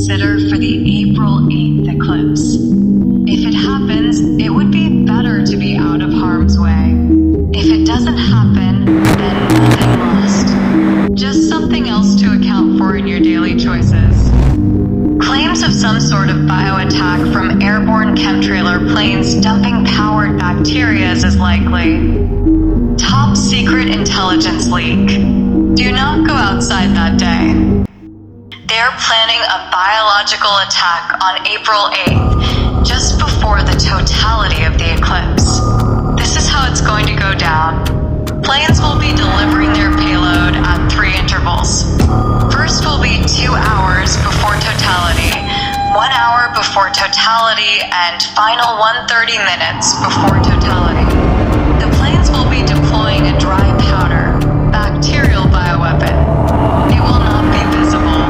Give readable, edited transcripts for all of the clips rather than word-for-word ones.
consider for the April 8th eclipse. If it happens, it would be better to be out of harm's way. If it doesn't happen, then nothing lost. Just something else to account for in your daily choices. Claims of some sort of bioattack from airborne chemtrailer planes dumping powered bacteria is likely. Top secret intelligence leak. Do not go outside that day. They're planning a biological attack on April 8th, just before the totality of the eclipse. This is how it's going to go down. Planes will be delivering their payload at 3 intervals. First will be 2 hours before totality, 1 hour before totality, and final 130 minutes before totality. The planes will be deploying a dry powder, bacterial bioweapon. It will not be visible.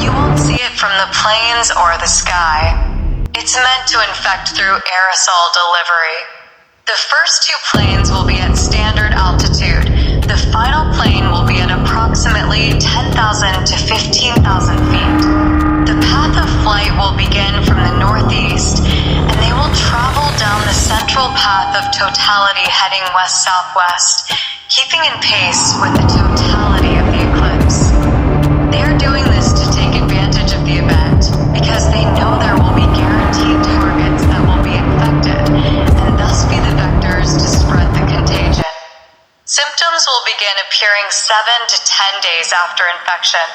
You won't see it from the planes or the sky. It's meant to infect through aerosol delivery. The first 2 planes will be at standard altitude. The final plane will be at approximately 10,000 to 15,000 feet. The path of flight will begin from the northeast, and they will travel down the central path of totality heading west-southwest, keeping in pace with the totality of the eclipse. They're doing this to take advantage of the event, because they know there will be guaranteed targets that will be infected, and thus be the vectors to spread the contagion. Symptoms will begin appearing 7 to 10 days after infection.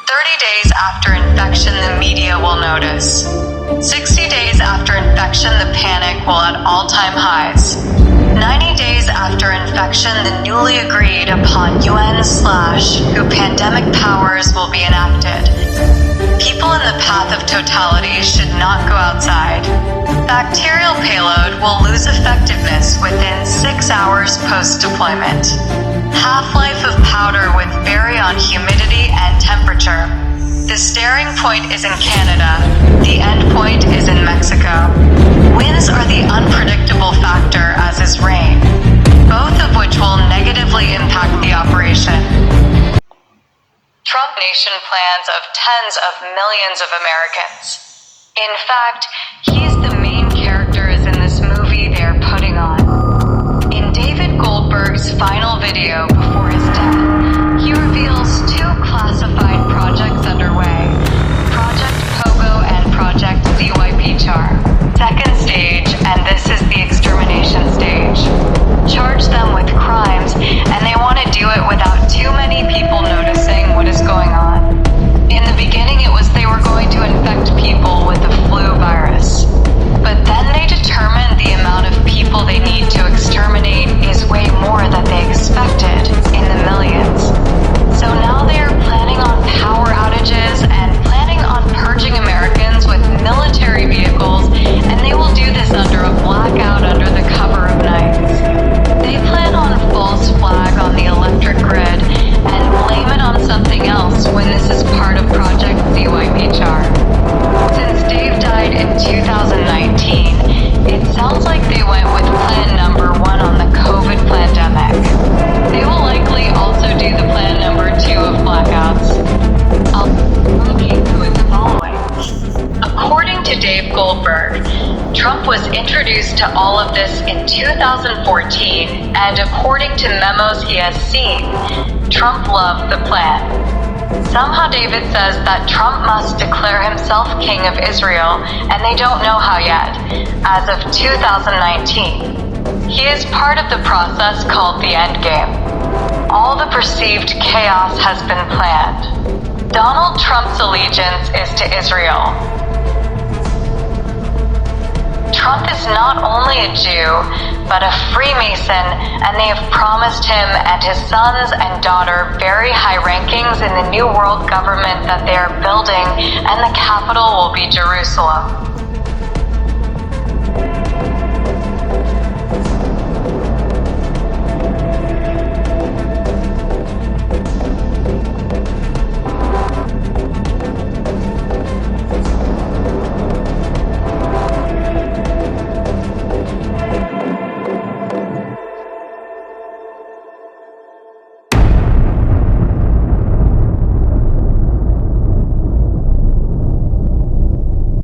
30 days after infection, the media will notice. 60 days after infection, the panic will at all-time highs. 90 days after infection, the newly agreed upon UN/WHO pandemic powers will be enacted. People in the path of totality should not go outside. Bacterial payload will lose effectiveness within 6 hours post-deployment. Half-life of powder would vary on humidity and temperature. The staring point is in Canada. The end point is in Mexico. Winds are the unpredictable factor, as is rain, both of which will negatively impact the operation. Trump nation plans of tens of millions of Americans. In fact, he's the main character in this movie they're putting on. In David Goldberg's final video before his death, he reveals 2 classified projects underway, Project Pogo and Project ZYP-CHAR. Second stage, and this is the extermination stage. Charge them with crimes, and they want to do it without too many people noticing what is going on. In the beginning, it was they were going to infect people with the flu virus. But then they determined the amount of people they need to exterminate is way more than they expected, in the millions. So now they are planning on power outages and planning on purging Americans with military vehicles, and they will do this under a blackout under the cover of night. They plan on false flag on the electric grid and blame it on something else when this is part of Project ZYP-CHAR. Since Dave died in 2019, it sounds like they went with plan number 1 on the COVID pandemic. They will likely also do the plan number 2 of blackouts. I'll indicate with the following. According to Dave Goldberg, Trump was introduced to all of this in 2014, and according to memos he has seen, Trump loved the plan. Somehow David says that Trump must declare himself king of Israel, and they don't know how yet, as of 2019. He is part of the process called the Endgame. All the perceived chaos has been planned. Donald Trump's allegiance is to Israel. Trump is not only a Jew, but a Freemason, and they have promised him and his sons and daughter very high rankings in the new world government that they are building, and the capital will be Jerusalem.